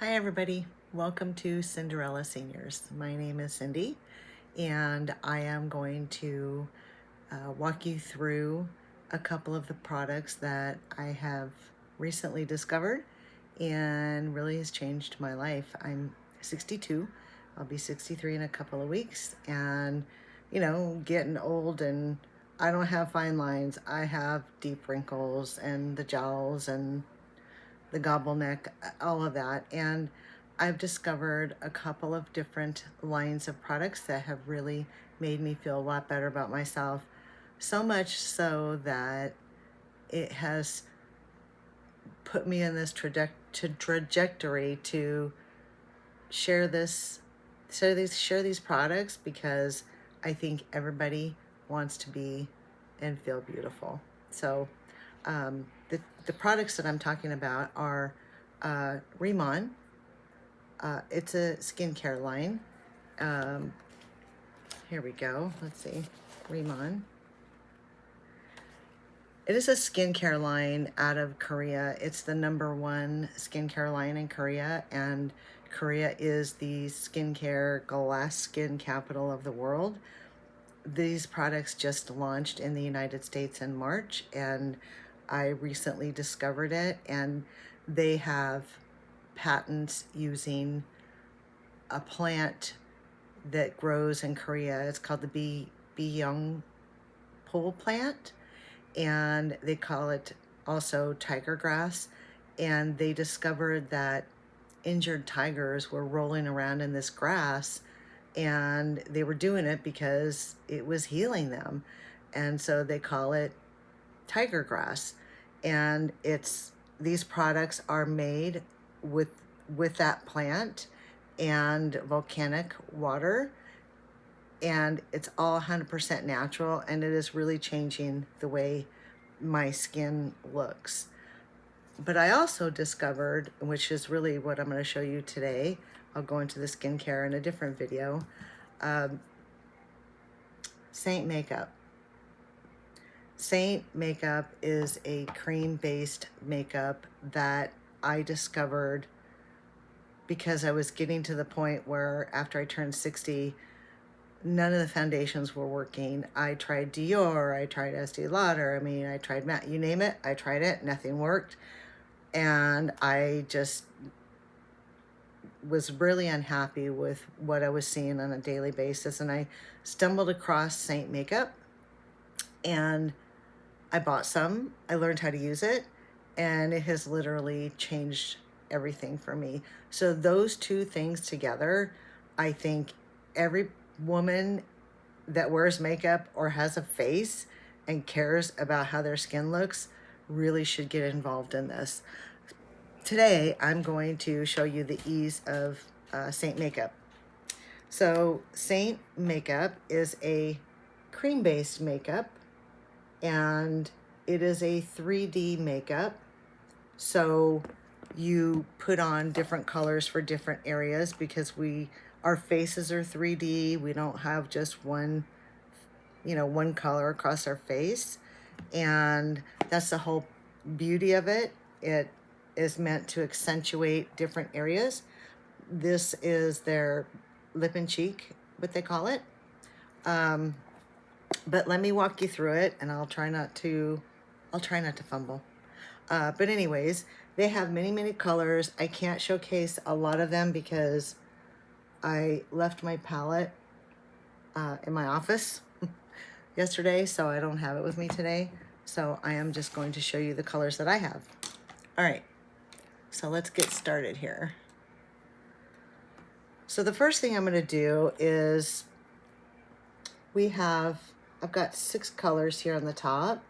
Hi everybody, welcome to Cinderella Seniors. My name is Cindy and I am going to walk you through a couple of the products that I have recently discovered and really has changed my life. I'm 62, I'll be 63 in a couple of weeks, and getting old, and I don't have fine lines. I have deep wrinkles and the jowls and the gobble neck, all of that. And I've discovered a couple of different lines of products that have really made me feel a lot better about myself. So much so that it has put me in this trajectory to share this, share these products, because I think everybody wants to be and feel beautiful. So the products that I'm talking about are Remon. It's a skincare line. Here we go. Let's see. Remon. It is a skincare line out of Korea. It's the #1 skincare line in Korea, and Korea is the skincare glass skin capital of the world. These products just launched in the United States in March, and I recently discovered it, and they have patents using a plant that grows in Korea. It's called the Byung pole plant, and they call it also tiger grass. And they discovered that injured tigers were rolling around in this grass, and they were doing it because it was healing them. And so they call it tiger grass. And these products are made with that plant and volcanic water, and it's all 100% natural, and it is really changing the way my skin looks. But I also discovered, which is really what I'm going to show you today, I'll go into the skincare in a different video, Saint Makeup. Saint Makeup is a cream-based makeup that I discovered because I was getting to the point where after I turned 60, none of the foundations were working. I tried Dior, I tried Estee Lauder, I tried Matte, you name it, I tried it, nothing worked. And I just was really unhappy with what I was seeing on a daily basis. And I stumbled across Saint Makeup, and I bought some. I learned how to use it, and it has literally changed everything for me. So those two things together, I think every woman that wears makeup or has a face and cares about how their skin looks really should get involved in this. Today, I'm going to show you the ease of Saint Makeup. So Saint Makeup is a cream-based makeup, and it is a 3D makeup. So you put on different colors for different areas, because our faces are 3D. We don't have just one color across our face. And that's the whole beauty of it. It is meant to accentuate different areas. This is their lip and cheek, what they call it. But let me walk you through it, and I'll try not to fumble. But anyways, they have many, many colors. I can't showcase a lot of them because I left my palette in my office yesterday, so I don't have it with me today. So I am just going to show you the colors that I have. All right, so let's get started here. So the first thing I'm going to do is I've got 6 colors here on the top,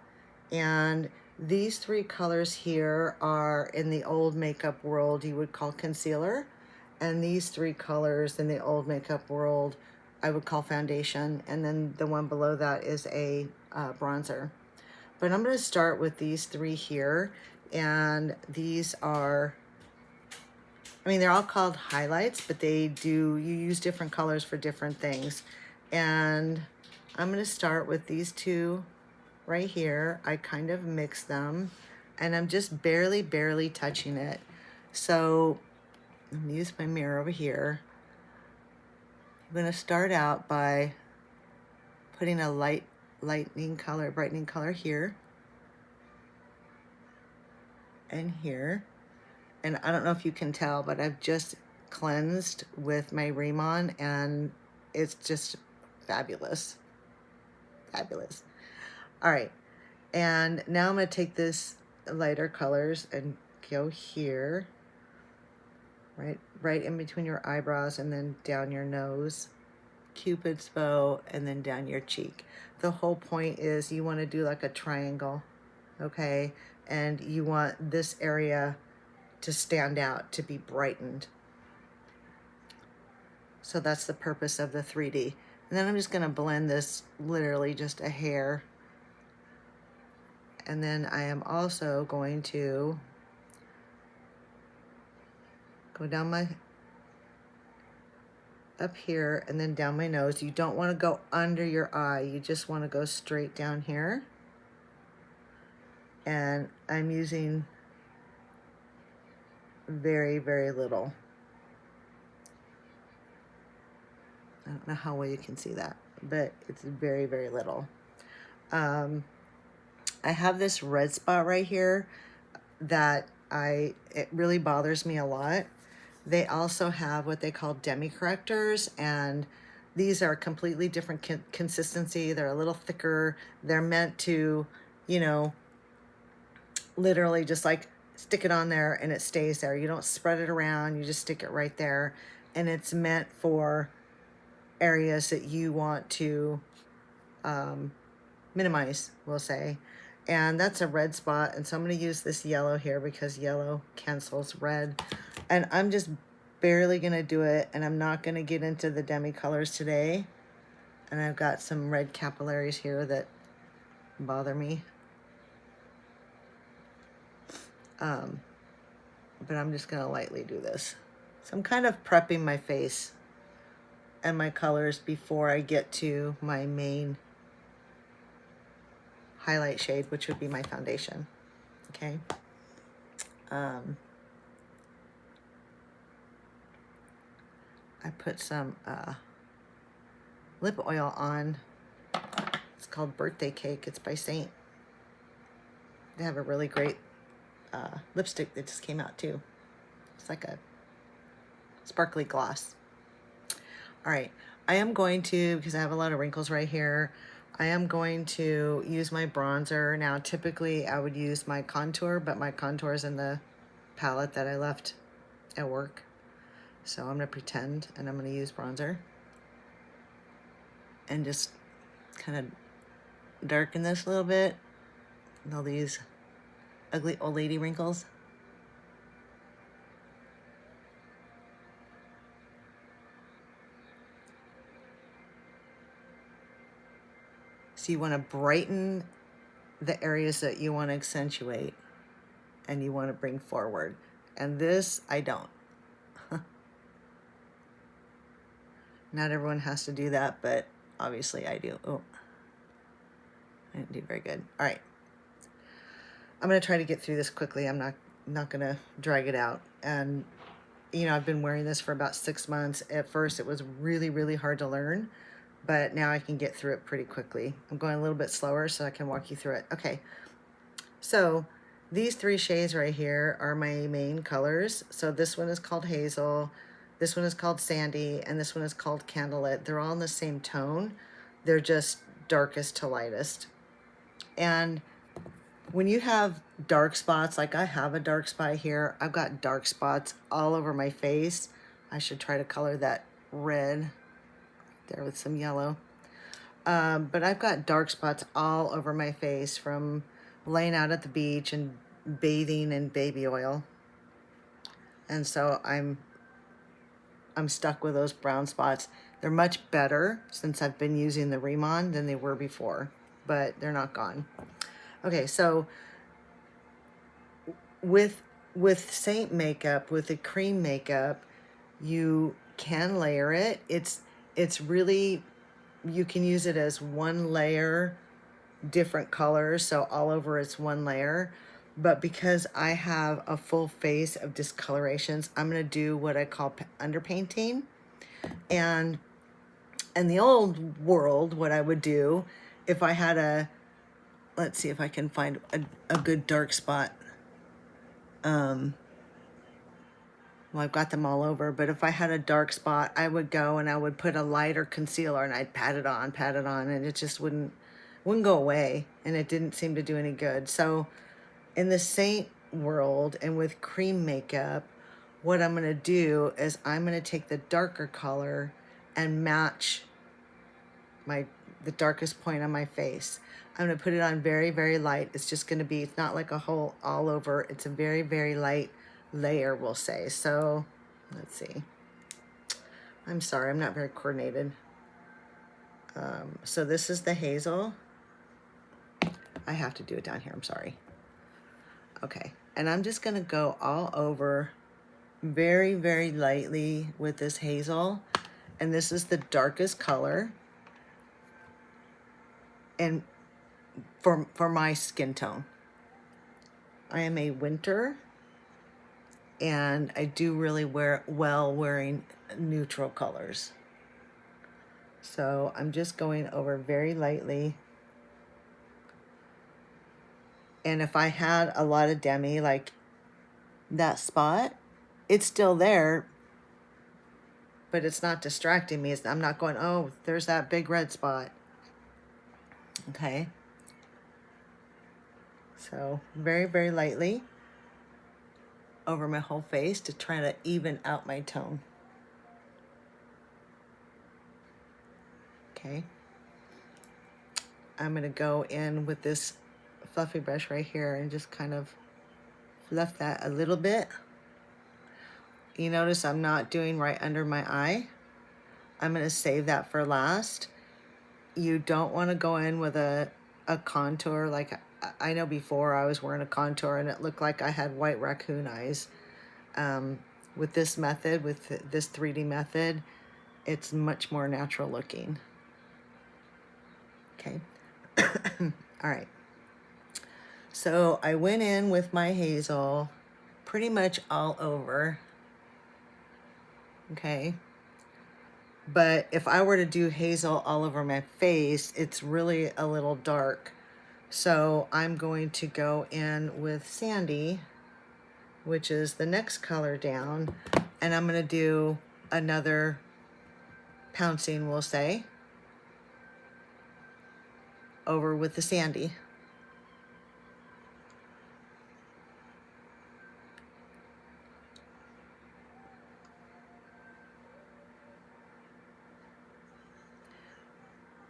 and these 3 colors here are in the old makeup world you would call concealer, and these 3 colors in the old makeup world I would call foundation, and then the one below that is a bronzer. But I'm going to start with these 3 here, and these are, they're all called highlights, but you use different colors for different things. And I'm going to start with these 2 right here. I kind of mix them, and I'm just barely touching it. So I'm gonna use my mirror over here. I'm gonna start out by putting a brightening color here and here. And I don't know if you can tell, but I've just cleansed with my Rimmon and it's just fabulous. Fabulous. All right. And now I'm going to take this lighter colors and go here, right in between your eyebrows and then down your nose, Cupid's bow, and then down your cheek. The whole point is you want to do like a triangle, okay? And you want this area to stand out, to be brightened. So that's the purpose of the 3D. And then I'm just going to blend this literally just a hair. And then I am also going to go down up here and then down my nose. You don't want to go under your eye. You just want to go straight down here. And I'm using very, very little. I don't know how well you can see that, but it's very, very little. I have this red spot right here that it really bothers me a lot. They also have what they call demi correctors, and these are completely different consistency. They're a little thicker. They're meant to, you know, literally just like stick it on there and it stays there. You don't spread it around, you just stick it right there. And it's meant for areas that you want to minimize, we'll say. And that's a red spot, and so I'm going to use this yellow here because yellow cancels red. And I'm just barely going to do it, and I'm not going to get into the demi colors today. And I've got some red capillaries here that bother me. But I'm just going to lightly do this. So I'm kind of prepping my face and my colors before I get to my main highlight shade, which would be my foundation. Okay. I put some lip oil on. It's called Birthday Cake. It's by Saint. They have a really great lipstick that just came out too. It's like a sparkly gloss. All right, I am going to, because I have a lot of wrinkles right here, I am going to use my bronzer. Now, typically I would use my contour, but my contour is in the palette that I left at work. So I'm gonna pretend and I'm gonna use bronzer and just kind of darken this a little bit. And all these ugly old lady wrinkles. So you want to brighten the areas that you want to accentuate and you want to bring forward. And this, I don't. Not everyone has to do that, but obviously I do. Oh, I didn't do very good. All right. I'm going to try to get through this quickly. I'm not going to drag it out. And, you know, I've been wearing this for about 6 months. At first, it was really, really hard to learn, but now I can get through it pretty quickly. I'm going a little bit slower so I can walk you through it. Okay. So these 3 shades right here are my main colors. So this one is called Hazel, this one is called Sandy, and this one is called Candlelit. They're all in the same tone. They're just darkest to lightest. And when you have dark spots, like I have a dark spot here, I've got dark spots all over my face. I should try to color that red there with some yellow. But I've got dark spots all over my face from laying out at the beach and bathing in baby oil. And so I'm stuck with those brown spots. They're much better since I've been using the Rimmon than they were before, but they're not gone. Okay, so with Saint makeup, with the cream makeup, you can layer it. It's really, you can use it as one layer, different colors, so all over it's one layer. But because I have a full face of discolorations, I'm going to do what I call underpainting. And in the old world, what I would do if I had a, let's see if I can find a good dark spot. Well, I've got them all over, but if I had a dark spot, I would go and I would put a lighter concealer and I'd pat it on, and it just wouldn't go away, and it didn't seem to do any good. So in the Saint world and with cream makeup, what I'm gonna do is I'm gonna take the darker color and match the darkest point on my face. I'm gonna put it on very, very light. It's just gonna be, it's not like a whole all over, it's a very, very light layer, we'll say. So let's see. I'm sorry, I'm not very coordinated. So this is the hazel. I have to do it down here, I'm sorry. Okay, and I'm just gonna go all over very, very lightly with this hazel. And this is the darkest color. And for my skin tone. I am a winter, and I do really well wearing neutral colors. So I'm just going over very lightly. And if I had a lot of demi, like that spot, it's still there, but it's not distracting me. I'm not going, oh, there's that big red spot. Okay. So very, very lightly over my whole face to try to even out my tone. Okay. I'm gonna go in with this fluffy brush right here and just kind of fluff that a little bit. You notice I'm not doing right under my eye. I'm gonna save that for last. You don't wanna go in with a contour. Like I know before I was wearing a contour and it looked like I had white raccoon eyes. With this method, with this 3D method, it's much more natural looking. Okay. All right. So I went in with my hazel pretty much all over. Okay. But if I were to do hazel all over my face, it's really a little dark. So I'm going to go in with Sandy, which is the next color down, and I'm going to do another pouncing, we'll say, over with the Sandy.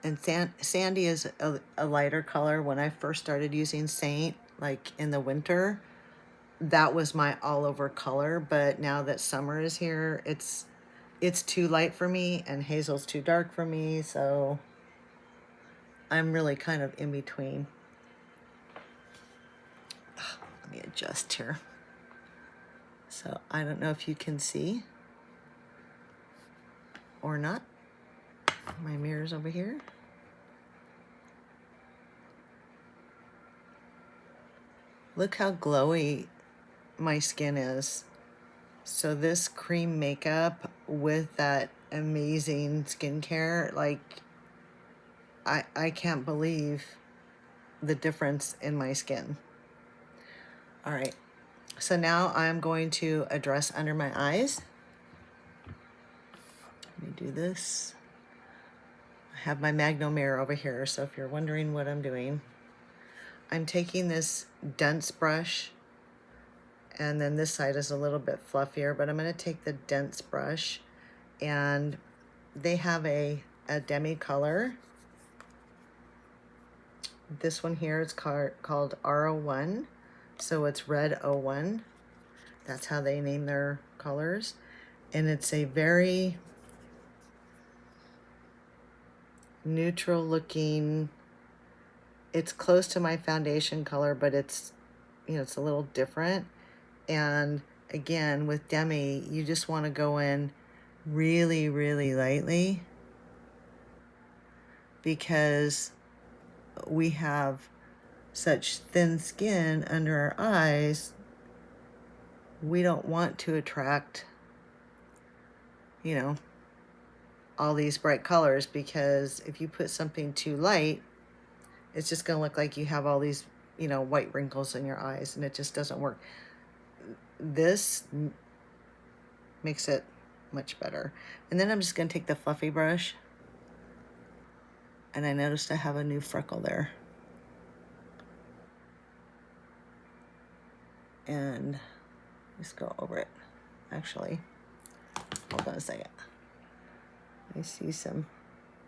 And Sandy is a lighter color. When I first started using Saint, like in the winter, that was my all over color. But now that summer is here, it's too light for me, and hazel's too dark for me. So I'm really kind of in between. Let me adjust here. So I don't know if you can see or not. My mirror's over here. Look how glowy my skin is. So this cream makeup with that amazing skincare, like I can't believe the difference in my skin. All right, so now I'm going to address under my eyes. Let me do this. I have my Magno mirror over here, so if you're wondering what I'm doing, I'm taking this dense brush, and then this side is a little bit fluffier, but I'm going to take the dense brush, and they have a demi color. This one here is called R01, so it's red 01. That's how they name their colors. And it's a very neutral looking, it's close to my foundation color, but it's, you know, it's a little different. And again, with demi, you just want to go in really, really lightly, because we have such thin skin under our eyes, we don't want to attract, you know, all these bright colors, because if you put something too light, it's just going to look like you have all these, you know, white wrinkles in your eyes, and it just doesn't work. This makes it much better. And then I'm just going to take the fluffy brush, and I noticed I have a new freckle there. And let's go over it. Actually, hold on a second. I see some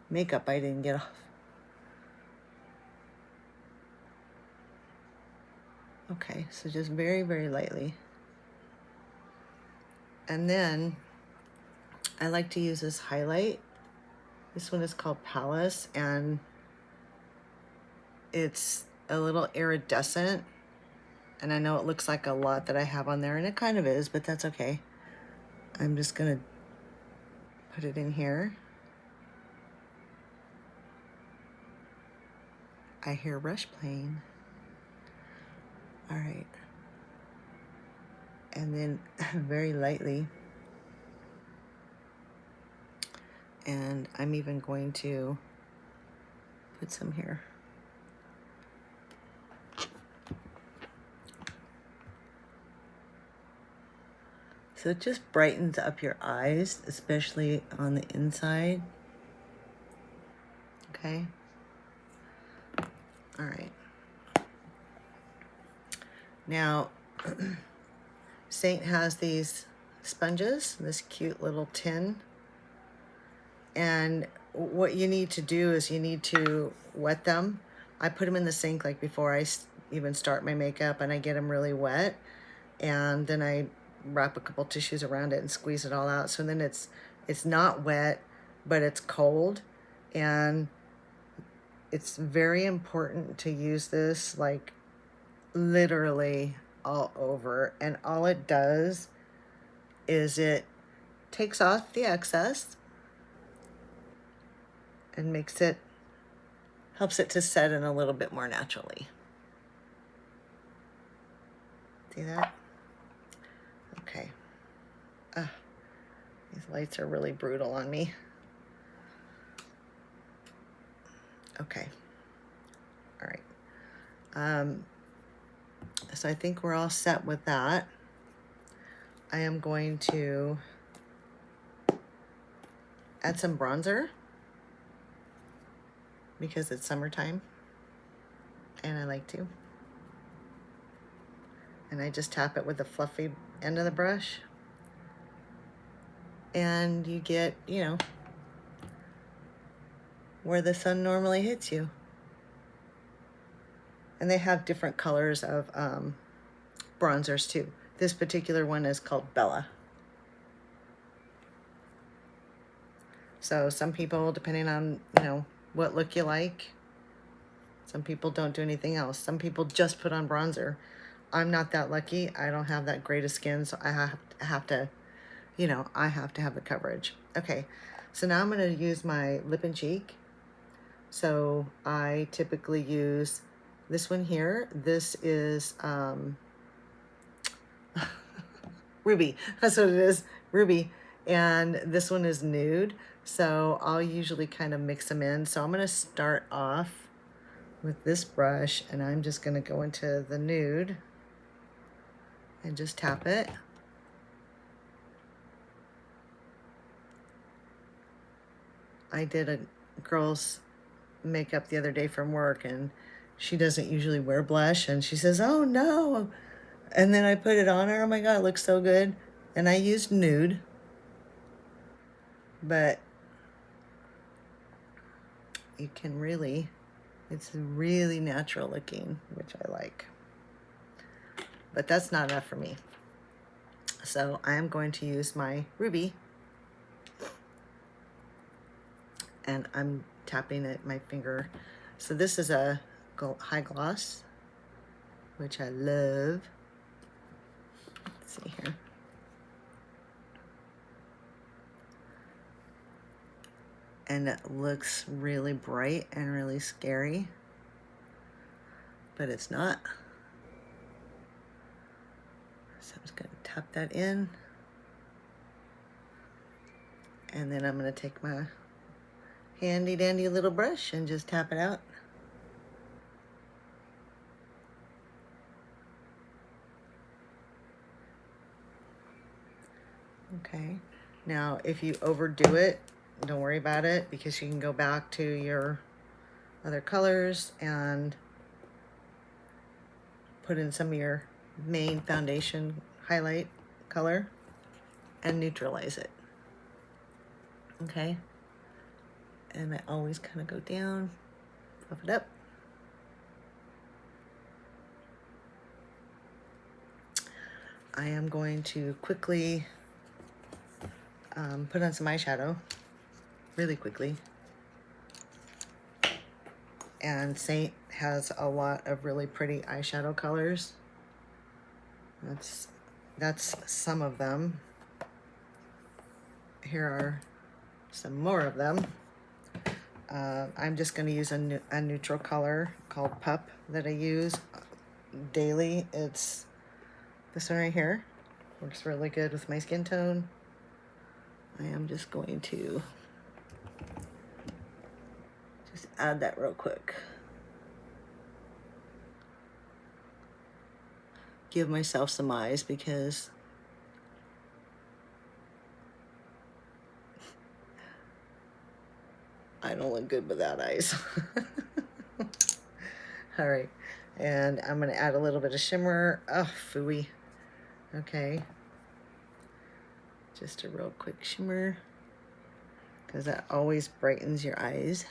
makeup I didn't get off. Okay, so just very, very lightly. And then I like to use this highlight. This one is called Palace, and it's a little iridescent. And I know it looks like a lot that I have on there, and it kind of is, but that's okay. I'm just gonna put it in here. I hear Rush playing. All right. And then very lightly. And I'm even going to put some here. So it just brightens up your eyes, especially on the inside. Okay. All right. Now, Saint has these sponges, this cute little tin. And what you need to do is you need to wet them. I put them in the sink like before I even start my makeup, and I get them really wet. And then I wrap a couple tissues around it and squeeze it all out. So then it's not wet, but it's cold. And it's very important to use this like literally all over. And all it does is it takes off the excess and helps it to set in a little bit more naturally. See that? Okay. These lights are really brutal on me. Okay. All right. So I think we're all set with that. I am going to add some bronzer because it's summertime and I like to. And I just tap it with the fluffy end of the brush. And you get, you know, where the sun normally hits you. And they have different colors of bronzers too. This particular one is called Bella. So some people, depending on, you know, what look you like, some people don't do anything else. Some people just put on bronzer. I'm not that lucky. I don't have that great of skin, so I have to, you know, I have to have the coverage. Okay, so now I'm going to use my lip and cheek. So I typically use this one here. This is Ruby. That's what it is, Ruby. And this one is Nude. So I'll usually kind of mix them in. So I'm going to start off with this brush, and I'm just going to go into the Nude and just tap it. I did a girl's makeup the other day from work, and she doesn't usually wear blush, and she says, "Oh no." And then I put it on her. Oh my God, it looks so good. And I used Nude, but you can really, it's really natural looking, which I like. But that's not enough for me. So I am going to use my Ruby, and I'm tapping it my finger. So this is a high gloss, which I love. Let's see here. And it looks really bright and really scary. but it's not. So I'm just gonna tap that in. And then I'm gonna take my handy dandy little brush and just tap it out. Okay, now if you overdo it, don't worry about it, because you can go back to your other colors and put in some of your main foundation highlight color and neutralize it. Okay, and I always kind of go down, puff it up. I am going to quickly put on some eyeshadow really quickly. And Saint has a lot of really pretty eyeshadow colors. That's some of them. Here are some more of them. I'm just going to use a neutral color called Pup that I use daily. It's this one right here. Works really good with my skin tone. I am just going to just add that real quick. Give myself some eyes because I don't look good without eyes. All right, and I'm gonna add a little bit of shimmer. Oh, phooey. Okay, just a real quick shimmer, because that always brightens your eyes.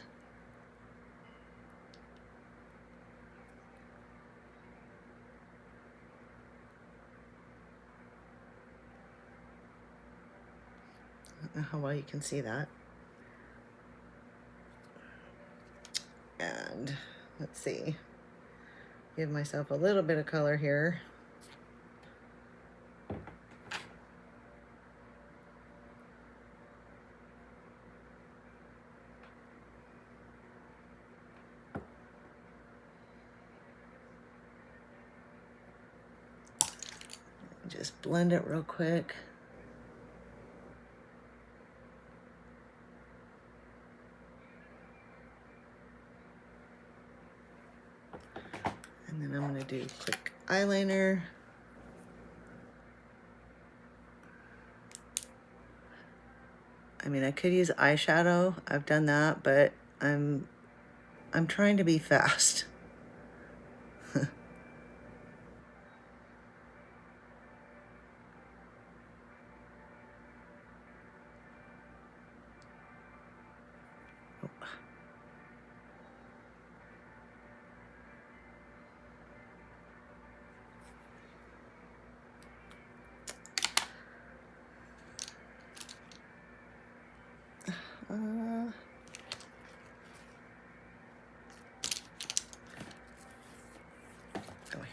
I don't know how well you can see that. And let's see, give myself a little bit of color here. Just blend it real quick. And then I'm gonna do quick eyeliner. I mean, I could use eyeshadow. I've done that, but I'm trying to be fast. Oh,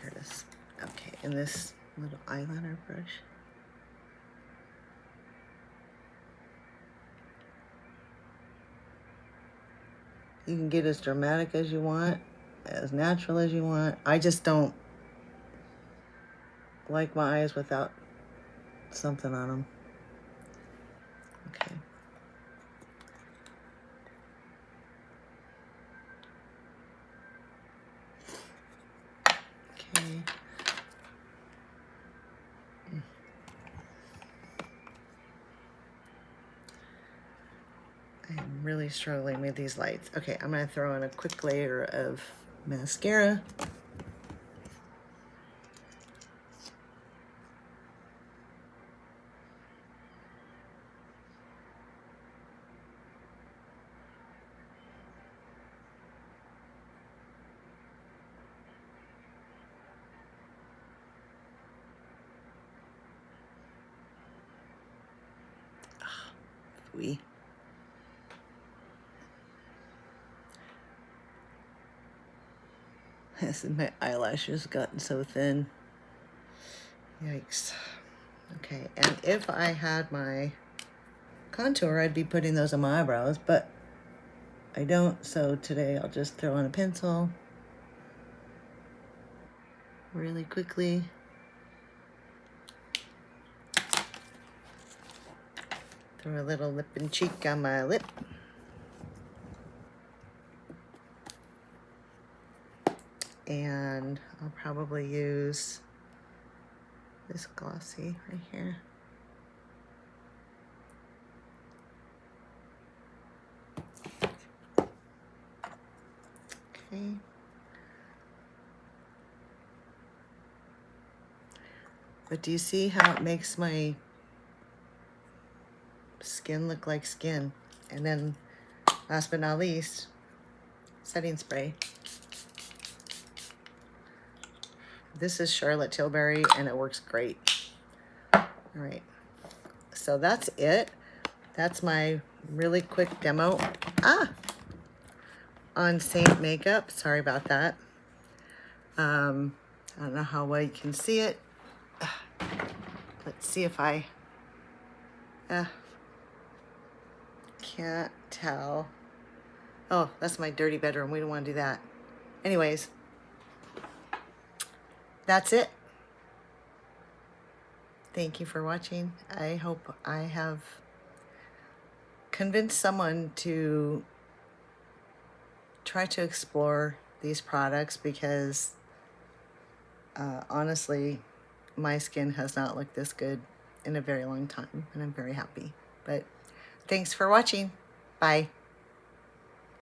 here it is. Okay, and this little eyeliner brush. You can get as dramatic as you want, as natural as you want. I just don't like my eyes without something on them. Okay. Okay. I'm really struggling with these lights. Okay, I'm gonna throw in a quick layer of mascara. We. My eyelashes gotten so thin. Yikes. Okay, and if I had my contour, I'd be putting those on my eyebrows, but I don't, so today I'll just throw on a pencil. really quickly. Throw a little lip and cheek on my lip. And I'll probably use this glossy right here. Okay. But do you see how it makes my skin look like skin? And then last but not least, setting spray. This is Charlotte Tilbury and it works great. All right, so that's it. That's my really quick demo on Saint Makeup. Sorry about that. I don't know how well you can see it. Let's see if I can't tell. Oh, that's my dirty bedroom. We don't want to do that. Anyways, that's it. Thank you for watching. I hope I have convinced someone to try to explore these products, because honestly, my skin has not looked this good in a very long time, and I'm very happy. But thanks for watching. Bye.